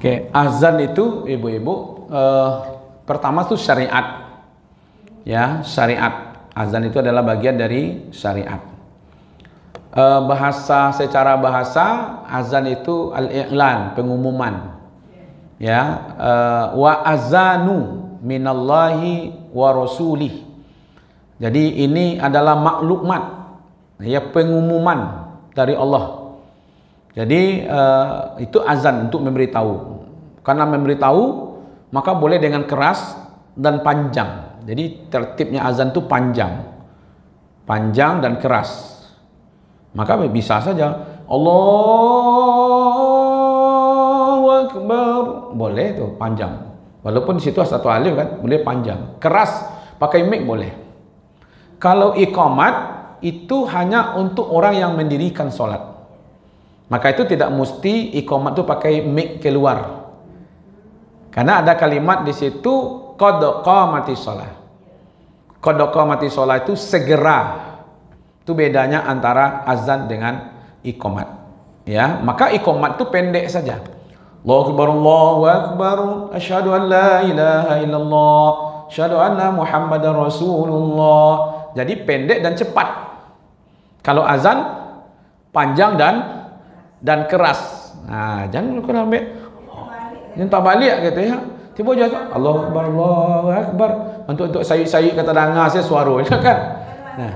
Oke, azan itu ibu-ibu pertama tuh syariat. Ya, syariat. Azan itu adalah bagian dari syariat. Secara bahasa azan itu al-i'lan, pengumuman. Ya, wa azanu minallahi wa rasulih. Jadi ini adalah maklumat, ya, pengumuman dari Allah. Jadi itu azan untuk memberitahu. Karena memberitahu maka boleh dengan keras dan panjang. Jadi tertibnya azan itu panjang dan keras. Maka bisa saja Allahu Akbar, boleh tuh panjang. Walaupun di situ satu alif kan, boleh panjang. Keras pakai mic boleh. Kalau iqamat itu hanya untuk orang yang mendirikan sholat. Maka itu tidak mesti iqamat itu pakai mic keluar. Karena ada kalimat di situ qad qamatis shalah. Qad qamatis shalah itu segera. Itu bedanya antara azan dengan iqamat. Ya, maka iqamat itu pendek saja. Allahu akbar, Allahu akbar, asyhadu an la ilaha illallah, asyhadu anna Muhammadar Rasulullah. Jadi pendek dan cepat. Kalau azan panjang dan keras. Nah, jangan kurang ambil. Jangan tak balik gitu ya. Tiba je Allahu Akbar, Allahu Akbar. Untuk sayup-sayup kata dengar saya suara kan. Nah.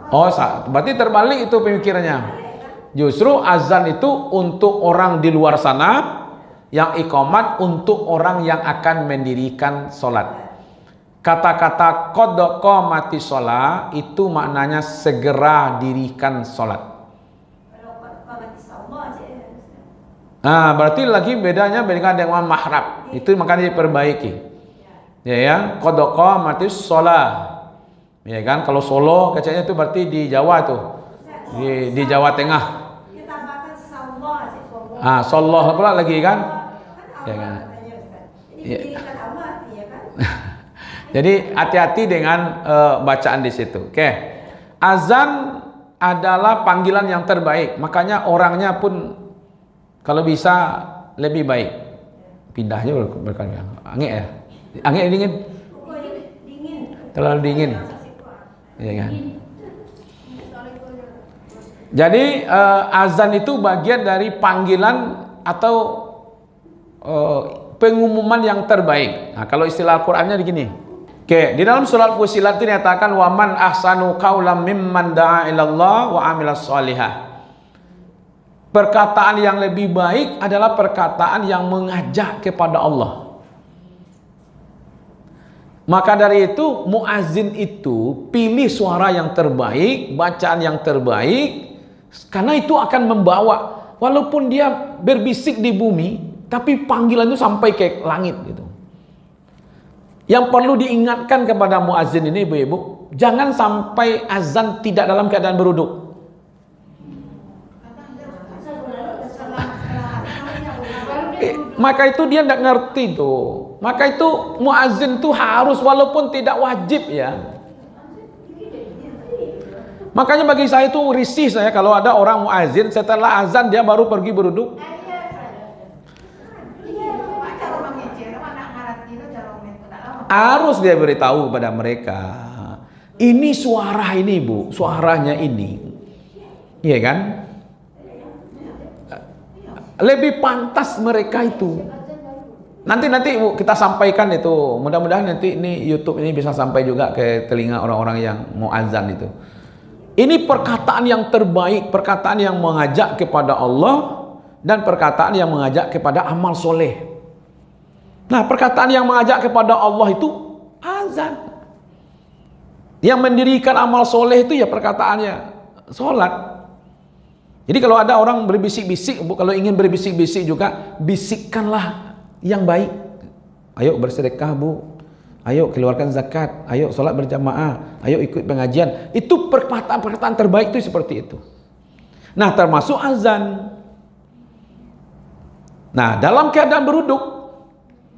Oh, berarti terbalik itu pemikirannya. Justru azan itu untuk orang di luar sana, yang iqamat untuk orang yang akan mendirikan sholat. Kata-kata qad qamatis shalah itu maknanya segera dirikan sholat. Nah, berarti lagi bedanya dengan mahrab. Itu makanya diperbaiki. Ya, qad qamatis shalah. Ya kan, kalau Solo kecaknya itu berarti di Jawa tuh. Di Jawa Tengah. Ah, sallah pula lagi kan? Ya kan. Ya. Jadi hati-hati dengan bacaan di situ. Oke. Azan adalah panggilan yang terbaik. Makanya orangnya pun kalau bisa lebih baik. Pindahnya berkali. Angin ya? Angin dingin? Terlalu dingin. Ya kan? Jadi azan itu bagian dari panggilan atau pengumuman yang terbaik. Nah, kalau istilah Al-Qur'annya begini. Oke, di dalam surat Fussilat itu dinyatakan waman ahsanu qaulam mimman da'a ilallah wa amilas sholihah. Perkataan yang lebih baik adalah perkataan yang mengajak kepada Allah. Maka dari itu muazin itu pilih suara yang terbaik, bacaan yang terbaik, karena itu akan membawa, walaupun dia berbisik di bumi, tapi panggilan itu sampai ke langit gitu. Yang perlu diingatkan kepada muazin ini ibu-ibu, jangan sampai azan tidak dalam keadaan beruduk. Maka itu dia tidak ngerti tuh. Maka itu muazin tuh harus walaupun tidak wajib ya. Makanya bagi saya itu risih saya kalau ada orang muazin setelah azan dia baru pergi beruduk. Harus dia beritahu kepada mereka. Ini suara ini Bu, suaranya ini. Iya kan? Lebih pantas mereka itu. Nanti Bu, kita sampaikan itu. Mudah-mudahan nanti ini YouTube ini bisa sampai juga ke telinga orang-orang yang mau azan itu. Ini perkataan yang terbaik, perkataan yang mengajak kepada Allah dan perkataan yang mengajak kepada amal soleh. Nah, perkataan yang mengajak kepada Allah itu azan. Yang mendirikan amal soleh itu ya perkataannya sholat. Jadi kalau ada orang berbisik-bisik, kalau ingin berbisik-bisik juga, bisikkanlah yang baik. Ayo bersedekah Bu, ayo keluarkan zakat, ayo sholat berjamaah, ayo ikut pengajian. Itu perkataan-perkataan terbaik itu seperti itu. Nah, termasuk azan. Nah, dalam keadaan beruduk,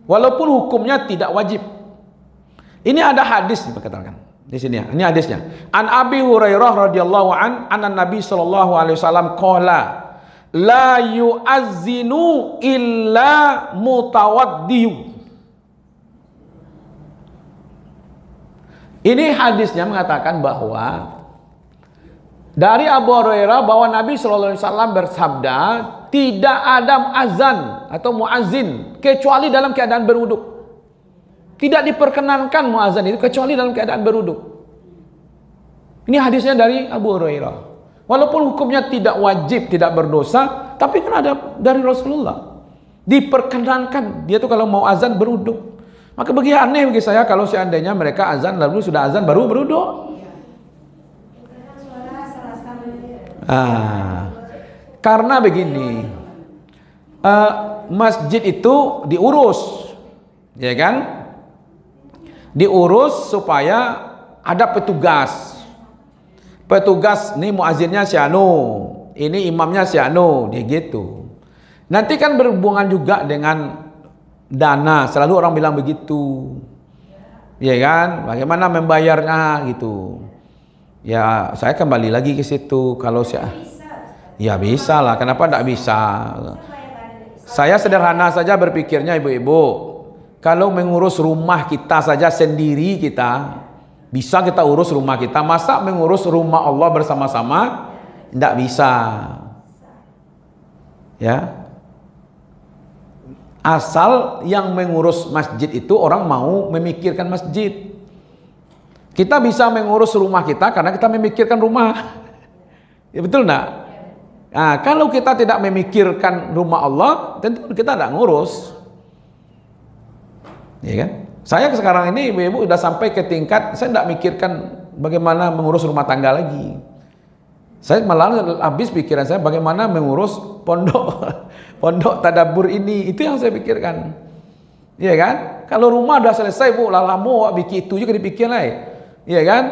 walaupun hukumnya tidak wajib. Ini ada hadis dikatakan. Di sini ya, ini hadisnya. An Abi Hurairah radhiyallahu an, anan Nabi sallallahu alaihi wasallam qala, la yu'azzinu illa mutawaddiyu. Ini hadisnya mengatakan bahwa dari Abu Hurairah bahwa Nabi SAW bersabda, tidak ada azan atau muazzin kecuali dalam keadaan berwuduk. Tidak diperkenankan muazzin itu kecuali dalam keadaan berwuduk. Ini hadisnya dari Abu Hurairah. Walaupun hukumnya tidak wajib, tidak berdosa, tapi kan ada dari Rasulullah. Diperkenankan dia tuh kalau mau azan berwuduk. Maka bagi aneh bagi saya kalau seandainya mereka azan lalu sudah azan baru berwuduk. Karena begini, masjid itu diurus, ya kan? Diurus supaya ada petugas. Petugas ini muazzinnya si anu, ini imamnya si anu, dia gitu. Nanti kan berhubungan juga dengan dana, selalu orang bilang begitu, ya kan? Bagaimana membayarnya gitu? Ya saya kembali lagi ke situ. Kalau saya, ya bisa lah. Kenapa tidak bisa? Saya sederhana saja berpikirnya ibu-ibu. Kalau mengurus rumah kita saja sendiri kita bisa kita urus rumah kita, masa mengurus rumah Allah bersama-sama? Tidak bisa. Ya. Asal yang mengurus masjid itu orang mau memikirkan masjid. Kita bisa mengurus rumah kita karena kita memikirkan rumah. Ya betul enggak? Nah, kalau kita tidak memikirkan rumah Allah, tentu kita tidak ngurus. Ya kan? Saya sekarang ini ibu-ibu udah sampai ke tingkat saya tidak mikirkan bagaimana mengurus rumah tangga lagi. Saya malah habis pikiran saya bagaimana mengurus pondok tadabbur ini. Itu yang saya pikirkan. Iya kan? Kalau rumah udah selesai bu, lama bikin itu juga dipikir lah. Iya kan?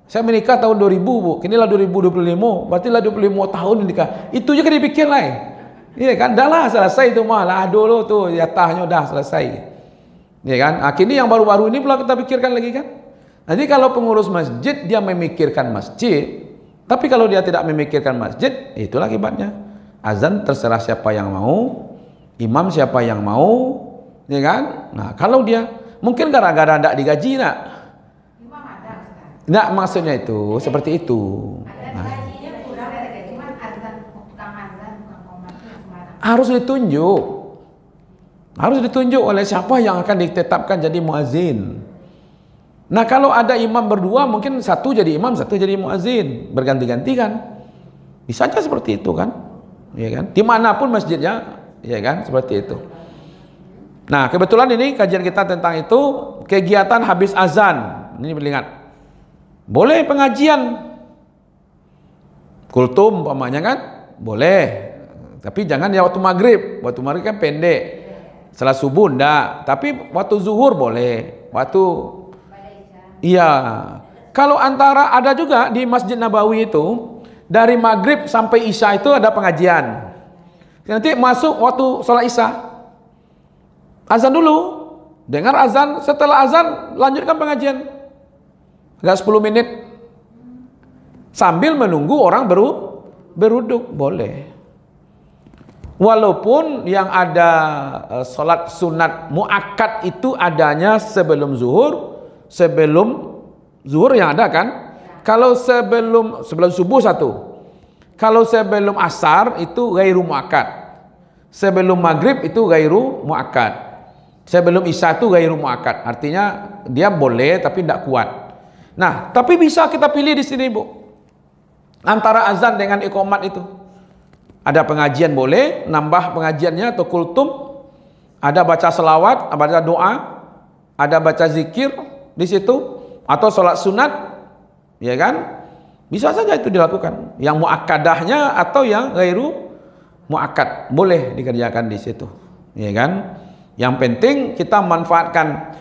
Saya menikah tahun 2000 bu, inilah 2025, berarti lah 25 tahun nikah. Itu juga dipikir lah. Iya kan? Dah lah selesai itu mah lah dulu tuh jatahnya udah selesai. Ya kan? Akhirnya yang baru-baru ini pula kita pikirkan lagi kan. Nanti kalau pengurus masjid dia memikirkan masjid, tapi kalau dia tidak memikirkan masjid, itulah akibatnya. Azan terserah siapa yang mau, imam siapa yang mau, ya kan? Nah kalau dia mungkin gara-gara tidak digaji nak, tidak maksudnya itu seperti itu. Nah, harus ditunjuk. Harus ditunjuk oleh siapa yang akan ditetapkan jadi muazzin. Nah kalau ada imam berdua, mungkin satu jadi imam, satu jadi muazzin, berganti-ganti kan. Bisa aja seperti itu kan, ya kan? Dimanapun masjidnya, ya kan, seperti itu. Nah kebetulan ini kajian kita tentang itu kegiatan habis azan. Ini beringat. Boleh pengajian, kultum umpamanya kan, boleh. Tapi jangan ya waktu maghrib. Waktu maghrib kan pendek. Setelah subuh enggak, tapi waktu zuhur boleh. Waktu iya. Kalau antara ada juga di Masjid Nabawi itu dari maghrib sampai isya itu ada pengajian. Nanti masuk waktu sholat isya, azan dulu, dengar azan, setelah azan lanjutkan pengajian. Enggak 10 menit. Sambil menunggu orang beruduk boleh. Walaupun yang ada sholat sunat muakkad itu adanya sebelum zuhur yang ada kan. Kalau sebelum subuh satu. Kalau sebelum asar itu ghairu muakkad. Sebelum maghrib itu ghairu muakkad. Sebelum isya itu ghairu muakkad. Artinya dia boleh tapi tidak kuat. Nah, tapi bisa kita pilih di sini Bu. Antara azan dengan iqamat itu. Ada pengajian boleh, nambah pengajiannya atau kultum, ada baca selawat, ada doa, ada baca zikir di situ, atau sholat sunat, ya kan? Bisa saja itu dilakukan. Yang muakkadahnya atau yang ghairu muakkad boleh dikerjakan di situ, ya kan? Yang penting kita manfaatkan